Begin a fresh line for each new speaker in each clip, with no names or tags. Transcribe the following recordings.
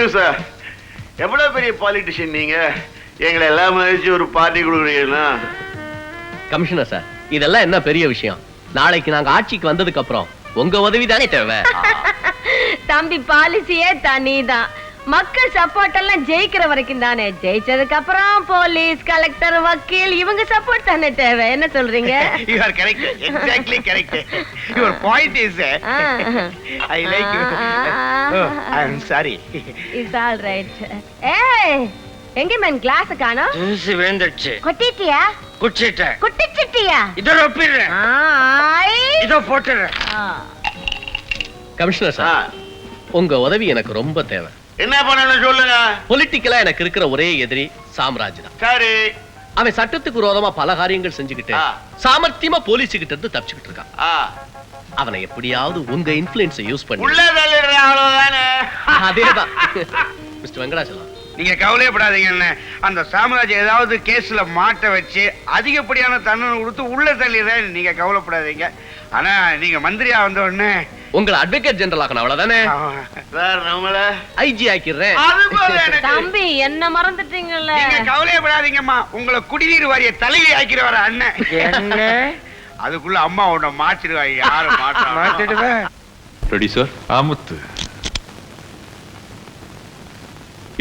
Thank you sir. எவ்வளவு பெரிய politician நீங்க, எங்களை எல்லாம் மதிச்சு ஒரு பார்ட்டி கொடுக்குறீங்கன்னா.
கமிஷனர் சார், இதெல்லாம் என்ன பெரிய விஷயம்? நாளைக்கு நாங்க ஆட்சிக்கு வந்ததுக்கு அப்புறம் உங்க உதவி தானே தேவை.
தம்பி பாலிசியே தனிதான். மக்கள் சப்போர்ட் எல்லாம் ஜெயிக்கிற வரைக்கும் தானே. ஜெயிச்சதுக்கு அப்புறம் போலீஸ், கலெக்டர், வக்கீல் இவங்க சப்போர்ட் தானே தேவை. என்ன சொல்றீங்க?
You are correct. Exactly correct. Your point is I like you. Oh, I am sorry.
It's all right. ஏய், எங்க மேன் கிளாஸ் காணோம்?
ஜூஸ் வேந்துச்சு.
கொட்டிட்டியா?
குடிச்சிட்டேன்.
குட்டிச்சிட்டியா?
இதோ ஒப்பிடுறேன். இதோ போட்டுறேன்.
கமிஷனர் சார், உங்க உதவி எனக்கு ரொம்ப தேவை.
என்ன பண்ணணும் சொல்லுங்க.
பொலிட்டிக்கலா எனக்கு இருக்கிற ஒரே எதிரி சாம்ராஜ் தான்.
சரி.
அவன் சட்டத்துக்கு விரோதமா பல காரியங்கள் செஞ்சுக்கிட்டு சாமர்த்தியமா போலீஸ் கிட்ட இருந்து தப்பிச்சுக்கிட்டு இருக்கான். அவனை எப்படியாவது உங்க இன்ஃப்ளூயன்ஸை யூஸ் பண்ணி
உள்ள தள்ளிடுறேன், அவ்வளவுதானே.
அதேதான். மிஸ்டர் வெங்கடாச்சலம்,
நீங்க கவலையப்படாதீங்க. அந்த சாம்ராஜ் ஏதாவது கேஸ்ல மாட்ட வச்சு அதிகப்படியான தண்டனை கொடுத்து உள்ள தள்ளிடுறேன். நீங்க கவலைப்படாதீங்க. ஆனா நீங்க மந்திரியா வந்த உடனே
உங்களை அட்வொகேட் ஜெனரல் ஆக்கணும், அவ்வளவுதானே.
சார், நம்மள
ஐஜி ஆக்கிடுறேன்.
தம்பி என்ன மறந்துட்டீங்கல்ல.
நீங்க கவலையப்படாதீங்கம்மா. உங்களை குடிநீர் வாரிய தலைவி ஆக்கிடுவார அண்ணன்.
என்ன?
அதுக்குள்ள அம்மா உன்னை மாத்திடுவாங்க. யாரும் மாத்திடுவேன்.
Ready sir.
ஆமுத்து,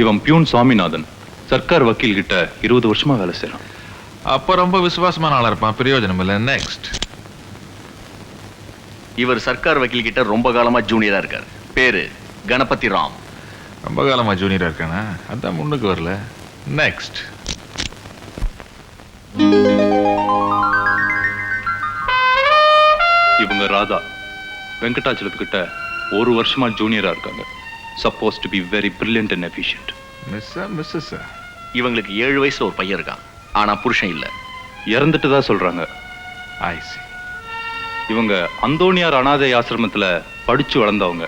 இவன் பியூன் சுவாமிநாதன். சர்க்கார் வக்கீல் கிட்ட 20 வருஷமா வேலை செய்யறான்.
அப்ப ரொம்ப விசுவாசமான ஆளா இருப்பான். பிரயோஜனம் இல்ல. நெக்ஸ்ட்.
இவர் சர்க்கார் வக்கீல் கிட்ட ரொம்ப காலமா ஜூனியரா இருக்கார். பேரு கணபதி ராம்.
ரொம்ப காலமா ஜூனியரா இருக்கானா? அதான் முன்னுக்கு வரல. நெக்ஸ்ட்.
இவங்க ராதா. வெங்கடாச்சலத்துக்கிட்ட 1 வருஷமா ஜூனியரா இருக்காங்க. Suppose to be very brilliant and efficient.
Mrs
இவங்களுக்கு 7 வயசுல ஒரு பையன் இருக்கான். ஆனா புருஷன் இல்ல,
இறந்துட்டு தான் சொல்றாங்க.
ஐ சி.
இவங்க அந்தோனியார் அனாதை ஆசிரமத்துல படிச்சு வளர்ந்தவங்க.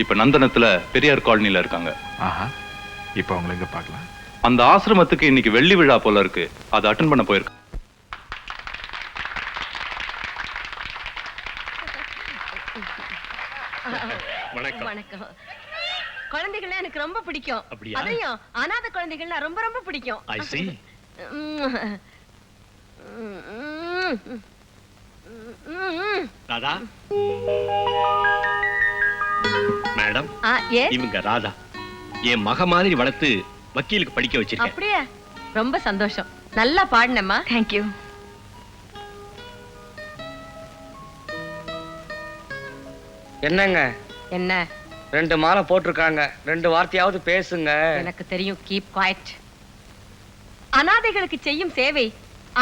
இப்ப நந்தனத்துல பெரியார் காலனில இருக்காங்க.
ஆஹா, இப்ப அவங்களை எங்க பார்க்கலாம்?
அந்த ஆசிரமத்துக்கு இன்னைக்கு வெள்ளி விழா போல இருக்கு. அதை அட்டெண்ட் பண்ண போயிருக்க.
வணக்கம். குழந்தைகள் எனக்கு ரொம்ப பிடிக்கும். அதையும் அனாத குழந்தைகள்னா ரொம்ப ரொம்ப பிடிக்கும்.
I see. ராதா மேடம், இவங்க ராதா. என் மக மாதிரி வளர்த்து வக்கீலுக்கு படிக்க வச்சிருக்கேன்.
அப்படியே? ரொம்ப சந்தோஷம். நல்லா பாடினம்மா.
Thank you.
என்னங்க?
என்ன?
2 மாலை போட்டிருக்காங்க. 2 வார்த்தையாவது பேசுங்க.
எனக்கு தெரியும். Keep quiet. அனாதைகளுக்கு செய்யும் சேவை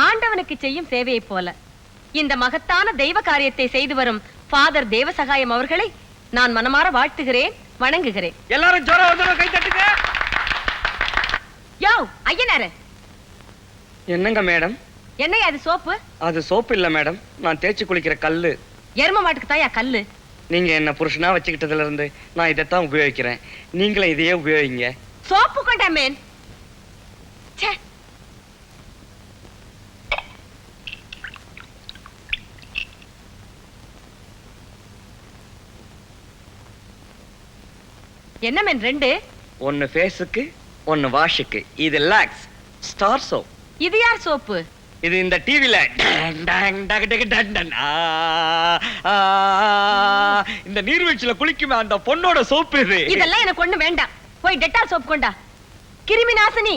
ஆண்டவனுக்கு செய்யும் சேவையை போல இந்த மகத்தான தெய்வ காரியத்தை செய்து வரும் ஃபாதர் தேவசகாயம் அவர்களை நான் மனமாற வாழ்த்துகிறேன், வணங்குகிறேன்.
எல்லாரும் ஜோரா வந்து கை தட்டுங்க.
யோ ஐயனாரே.
என்னங்க மேடம்?
என்னையா அது சோப்பு?
அது சோப்பு இல்ல மேடம், நான் தேய்ச்சி குளிக்கிற கல்லு.
எரும மாட்டுக்கு தாயா கல்லு.
நீங்க என்ன புருஷனா வச்சுக்கிட்டதுல இருந்து நான் இதைத்தான் உபயோகிக்கிறேன். நீங்களும் இதையே உபயோகிங்க.
சோப்பு கொண்டா மேன். என்ன மேன் 2?
ஒன்னு ஃபேஸுக்கு, ஒன்னு வாஷுக்கு. இது லாக்ஸ் ஸ்டார் சோப்.
இது யார் சோப்பு?
இது இந்த டிவில இந்த நீர்வீழ்ச்சியில குளிக்குமே அந்த பொண்ணோட சோப்பு இது.
இதெல்லாம் எனக்கு ஒண்ணு வேண்டாம். போய் டெட்டால் சோப் கொண்டா. கிருமி நாசினி.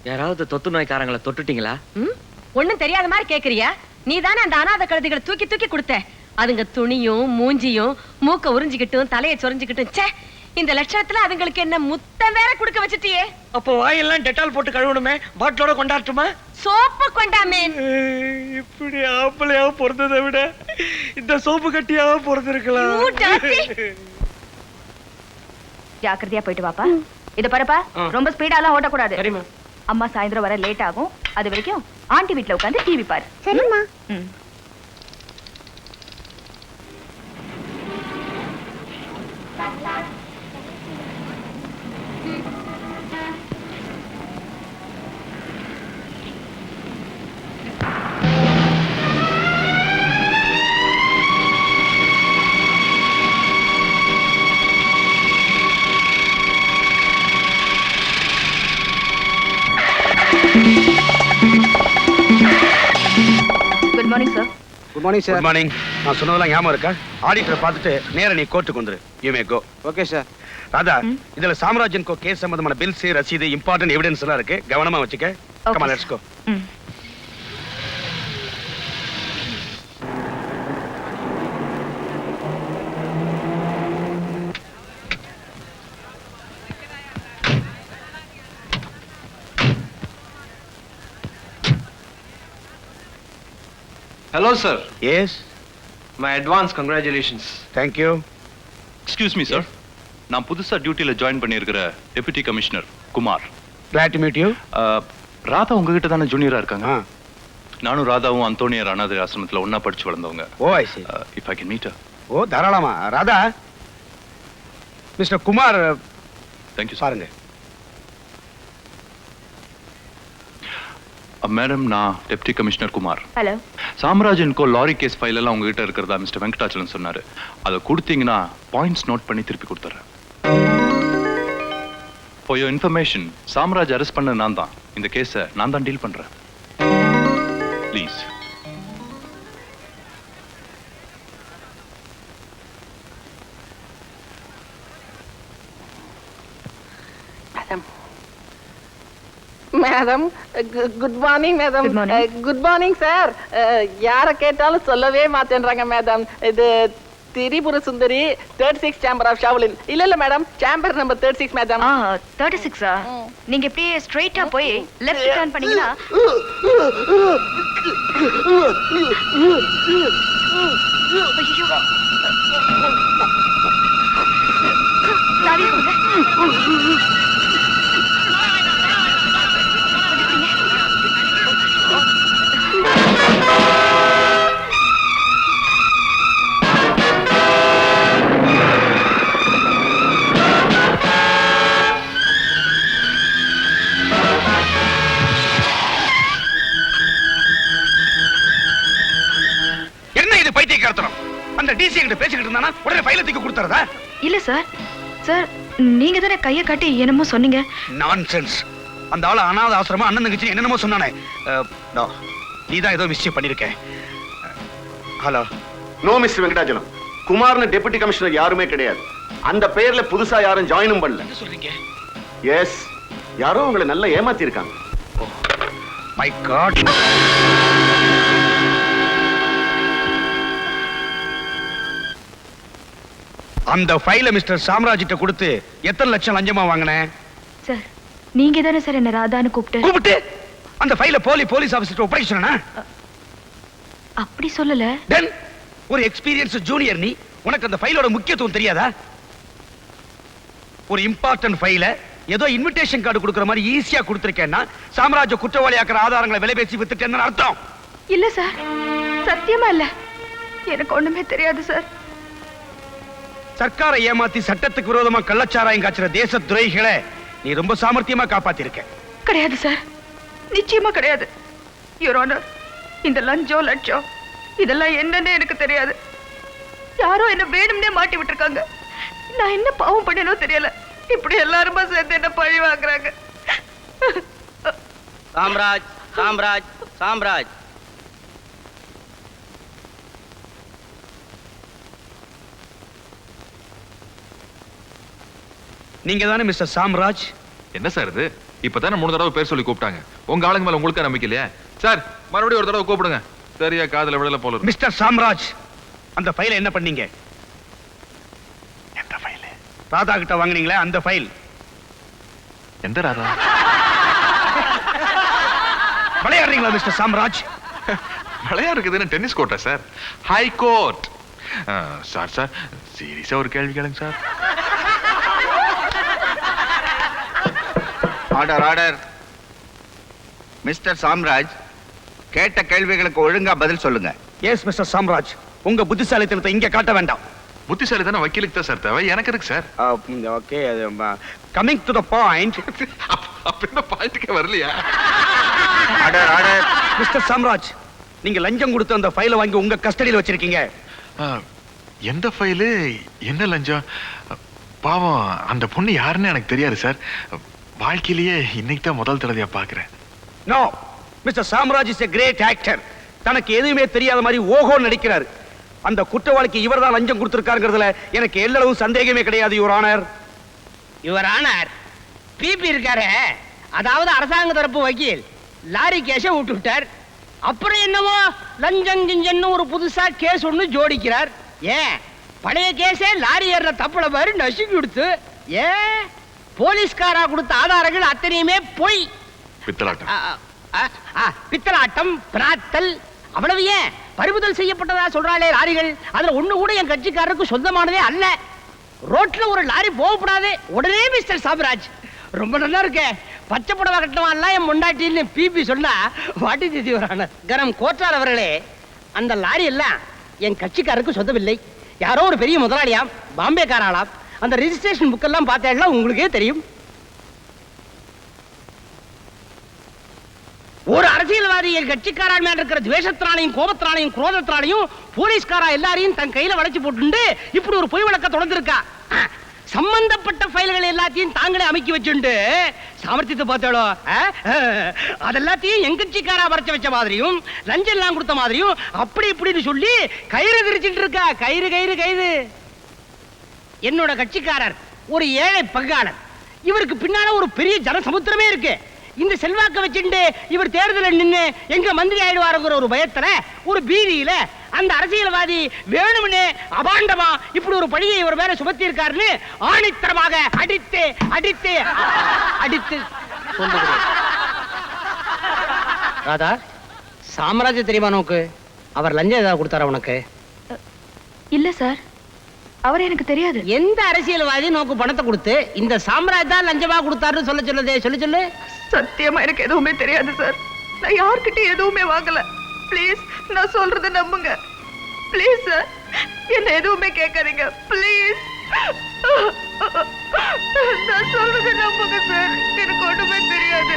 யாராவது தொத்து நோய்க்காரங்களை தொட்டுட்டீங்களா?
ஒண்ணும் தெரியாத மாதிரி கேக்குறியா? நீ தானே அந்த அனாதை கழுதைகளை தூக்கி தூக்கி கொடுத்த. அதுங்க துணியும் மூஞ்சியும் மூக்க உறிஞ்சிக்கிட்டும் தலையை சொரிஞ்சுக்கிட்டும். ச்சே, இந்த லட்சணத்துல அதுங்களுக்கு என்ன முத்தம் வேற குடுக்க வச்சிட்டியே.
அப்போ வாயெல்லாம் டெட்டால் போட்டு கழுவணுமே. பாட்டிலோட கொண்டாட்டுமா?
சோப்பு கொண்டாமே.
இப்படி ஆம்பளையா பொறுத்ததை விட இந்த சோப்பு கட்டியா பொறுத்திருக்கலாம்.
ஜாக்கிரதையா போயிட்டு வாப்பா. இத பாருப்பா, ரொம்ப ஸ்பீடாலாம் ஓட்டக்கூடாது. அம்மா சாயந்தரம் வர லேட் ஆகும். அது வரைக்கும் ஆண்டி வீட்டுல உட்காந்து டிவி பாரு. சரிம்மா.
Good morning sir.
Good morning. நான் சொன்னதெல்லாம் ஞாபகம் இருக்கா? ஆடிட்டரை பார்த்துட்டு நேரா நீ கோர்ட்டுக்கு வந்துரு. You may go.
Okay sir.
Radha, இதுல சாம்ராஜ்யன் கோ கேஸ் சம்பந்தமான பில்ஸ், ரசீது, இம்பார்ட்டன்ட் எவிடன்ஸ் எல்லாம் இருக்கு. கவனமா வச்சுக்க.
Okay,
come on,
sir.
Let's go.
Hello sir.
Yes,
my advance congratulations.
Thank you.
Excuse me sir. நான் புதுசா டியூட்டில ஜாயின் பண்ணியிருக்கிற deputy commissioner Kumar.
Glad to meet you.
Radha உங்ககிட்ட தானே ஜூனியரா இருக்காங்க?
ஆ.
நானும் ராதாவும் அந்தோனியார் அனாதை ஆசிரமத்துல ஒண்ணா படிச்சு வளர்ந்தவங்க.
Oh, I see.
If I can meet her.
Oh, தாராளமா. Radha, mister Kumar
thank you sir.
பாருங்க.
மேடம், நான் டெப்டி கமிஷனர் குமார்.
ஹலோ.
சாம்ராஜ்யன் கோ லாரி கேஸ் ஃபைல் எல்லாம் உங்ககிட்ட இருக்கிறதா மிஸ்டர் வெங்கடாச்சலம் சொன்னாரு. அதை கொடுத்தீங்கன்னா பாயிண்ட்ஸ் நோட் பண்ணி திருப்பி கொடுத்துறேன். For your information, Samraj arrest பண்ண நான் தான். இந்த கேஸை நான் தான் டீல் பண்றேன். Please.
Madam, good morning madam.
Good morning.
Good morning sir. யாரை கேட்டாலும் சொல்லவே மாட்டேன்றாங்க மேடம். இது Tripura Sundari 36 chamber of Shaolin. இல்ல மேடம், சேம்பர் நம்பர் 36 மேடம்.
36ஆ? நீங்க இப்படியே ஸ்ட்ரைட்டா போய் லெஃப்ட் டர்ன் பண்ணீங்கன்னா ஐயோ, சாவி கொடுங்க.
என்ன இது பைத்தியக்காரத்தனம்? அந்த டிசி கிட்ட பேசிக்கிட்டு இருந்தானா உடனே ஃபைலை தூக்கி கொடுத்துறதா?
இல்ல சார். சார், நீங்க தானே கைய காட்டி என்னமோ சொன்னீங்க.
நான்சென்ஸ். அந்த ஆளு அனாதை ஆசிரமம் அண்ணன் தங்கச்சி என்னென்னமோ சொன்னானே. நீ தான் ஏதோ மிஸ்டேக் பண்ணிருக்க. ஹலோ.
நோ மிஸ்டர் வெங்கடாச்சலம், குமார்னு டெபுட்டி கமிஷனர் யாருமே கிடையாது. அந்த பெயர்ல புதுசா யாரும் ஜாயினும் பண்ணல.
என்ன சொல்றீங்க?
எஸ், யாரோ உங்களை நல்லா ஏமாத்தி இருக்காங்க.
My God. அந்த ஃபைலை மிஸ்டர் சாம்ராஜ்கிட்ட கொடுத்து எத்தனை லட்சம் லஞ்சமா வாங்கினேன்?
சார், நீங்க தானே சார் என்ன ராதான்னு
கூப்பிட்டு அந்த ஃபைலை போலீஸ் ஆபீசர்ட்ட ஒப்படைச்சனா?
அப்படி சொல்லல.
தென் ஒரு எக்ஸ்பீரியன்ஸ் ஜூனியர் நீ, உனக்கு அந்த ஃபைலோட முக்கியத்துவம் தெரியாதா? ஒரு இம்பார்ட்டன்ட் ஃபைலை ஏதோ இன்விடேஷன் கார்டு கொடுக்கிற மாதிரி ஈஸியா கொடுத்திருக்கேன்னா சாம்ராஜ்ய குற்றவாளியாக்குற ஆதாரங்களை விலை பேசி வித்துட்டேன்னு அர்த்தம்.
இல்ல சார், சத்தியமா இல்ல. எனக்கு ஒண்ணுமே தெரியாது சார்.
சர்க்காரை ஏமாத்தி சட்டத்துக்கு விரோதமா கள்ளச்சாராயம் காய்ச்சற தேச துரோகிகளை நீ ரொம்ப சாமர்த்தியமா காப்பாத்திருக்க.
கிடையாது சார், நிச்சயமா கிடையாது. யுவர் ஆனர், இந்த லஞ்சம் லட்சம் இதெல்லாம் என்னன்னு எனக்கு தெரியாது. யாரோ என்ன வேணும்னே மாட்டி விட்டுருக்காங்க. நான் என்ன பாவம் பண்ணனோ தெரியல. இப்படி எல்லாருமா சேர்ந்து என்ன பழி வாங்குறாங்க.
சாம்ராஜ், சாம்ராஜ், சாம்ராஜ்.
நீங்க தானே மிஸ்டர் சாம்ராஜ்?
என்ன சார் இது? இப்பதானே 3 தடவை பேர் சொல்லி கூப்பிட்டாங்க. உங்க ஆளுங்க மேல உங்களுக்கு நம்பிக்கை இல்லையா சார்? மறுபடியும் ஒரு தடவை கூப்பிடுங்க. சரியா காதுல விடல போல இருக்கு.
மிஸ்டர் சாம்ராஜ், அந்த ஃபைலை என்ன பண்ணீங்க? எந்த ஃபைல்? ராதா கிட்ட வாங்குனீங்களே அந்த ஃபைல்.
எந்த ராதா?
விளையாடுறீங்களா மிஸ்டர் சாம்ராஜ்?
விளையாடுறதுன்னு டென்னிஸ் கோர்ட்டா sir? High court. Sir sir, சீரியஸா ஒரு கேள்வி கேளுங்க sir.
Order order. Mister Samraj, கேட்ட கேள்விகளுக்கு ஒழுங்கா பதில் சொல்லுங்க.
எஸ் மிஸ்டர் சாம்ராஜ், உங்க புத்திசாலித்தனத்தை இங்க காட்ட வேண்டாம்.
புத்திசாலி தானே வக்கீலுக்கு தான் சார் தேவை, எனக்கு இருக்கு sir.
Okay, coming to the point.
அப்படின்னா பாயிண்ட்டுக்கே வரலையா?
Order order.
மிஸ்டர் சாம்ராஜ், நீங்க லஞ்சம் கொடுத்து அந்த ஃபைலை வாங்கி உங்க கஸ்டடியில் வச்சிருக்கீங்க.
எந்த ஃபைலு, என்ன லஞ்சம்? பாவம், அந்த பொண்ணு யாருன்னு எனக்கு தெரியாது சார். வாழ்க்கையிலேயே இன்னைக்கு தான் முதல் தடவையா பாக்குறேன்.
No, mister Samraj is a great actor. தனக்கு எதுவுமே தெரியாத மாதிரி ஓஹோ நடிக்கிறாரு. அந்த குற்றவாளிக்கு இவர்தான் லஞ்சம் கொடுத்திருக்காருங்கிறதுல எனக்கு எல்லளவும் சந்தேகமே கிடையாது your honour.
Your honour, PP இருக்காரு, அதாவது அரசாங்க தரப்பு வக்கீல் லாரி கேஸ விட்டுட்டார். அப்புறம் என்னமோ லஞ்சம் கிஞ்சன்னு ஒரு புதுசா கேஸ் ஒண்ணு ஜோடிக்கிறார். ஏன் பழைய கேஸே லாரி ஏற தப்புல பாரு நசுக்கி கொடுத்து. ஏன் போலீஸ்காரா கொடுத்த ஆதாரங்கள் அத்தனையுமே பொய். பித்தலாட்டம், பிராத்தல், அவ்வளவு ஏன் பறிமுதல் செய்யப்பட்டதா சொல்றாளே லாரிகள், அதுல ஒண்ணு கூட என் கட்சிக்காரருக்கு சொந்தமானதே அல்ல. ரோட்ல ஒரு லாரி போகப்படாது, உடனே மிஸ்டர் சாம்ராஜ் ரொம்ப நல்லா இருக்க பச்சை புடவை கட்டவான்லாம் என் முண்டாட்டின்னு பிபி சொன்னா வாட்டி திதி வரான கரம் கோட்டார் அவர்களே, அந்த லாரி எல்லாம் என் கட்சிக்காரருக்கு சொந்தமில்லை. யாரோ ஒரு பெரிய முதலாளியாம், பாம்பேக்காராளாம். அந்த ரெஜிஸ்ட்ரேஷன் புக்கெல்லாம் பார்த்தேன்னா உங்களுக்கே தெரியும். ஒரு அரசியல்வாதி என் கட்சிக்காரன் மேல இருக்கிற துவேஷத்தினாலையும் கோபத்தினாலையும் குரோதத்தினாலையும் போலீஸ்காரா எல்லாரையும் தன் கையில வளைச்சு போட்டு இப்படி ஒரு பொய் வழக்க தொடர்ந்திருக்கா. சம்பந்தப்பட்ட ஃபைல்கள் எல்லாத்தையும் தாங்களே அமைக்கி வச்சுண்டு சாமர்த்தியத்தை பார்த்தாலோ அதெல்லாத்தையும் என் கட்சிக்காரா வரைச்ச வச்ச மாதிரியும் லஞ்சம் எல்லாம் கொடுத்த மாதிரியும் அப்படி இப்படின்னு சொல்லி கயிறு விரிச்சிட்டு இருக்கா. கயிறு கயிறு கயிறு. என்னோட கட்சிக்காரர் ஒரு ஏழை பங்காளர். இவருக்கு பின்னால ஒரு பெரிய ஜனசமுத்திரமே இருக்கு. இந்த செல்வாக்க வச்சுட்டு இவர் தேர்தலில் நின்று எங்க மந்திரி ஆயிடுவாருங்கிற ஒரு பயத்துல ஒரு பீதியில அந்த அரசியல்வாதி வேணும்னே அபாண்டமா இப்படி ஒரு பழியை இவர் மேல சுமத்தி இருக்காருன்னு ஆணித்தரமாக அடித்து அடித்து அடித்து சொல்லுகிறேன். ராதா, சாம்ராஜ்ய தெரியுமா நோக்கு? அவர் லஞ்சம் ஏதாவது கொடுத்தாரா உனக்கு?
இல்ல சார், அவர் எனக்கு தெரியாது.
எந்த அரசியல்வாதி நோக்கு பணத்தை கொடுத்து இந்த சாம்ராஜ் தான் லஞ்சமா கொடுத்தாருன்னு சொல்ல சொல்லுதே, சொல்லு சொல்லு.
சத்தியமா எனக்கு எதுவுமே தெரியாது சார். நான் யார்கிட்ட எதுவுமே வாங்கல. ப்ளீஸ் நான் சொல்றத நம்புங்க. ப்ளீஸ் சார், என்ன எதுவுமே கேட்காதீங்க. ப்ளீஸ் நான் சொல்றத நம்புங்க சார். எனக்கு ஒண்ணுமே தெரியாது.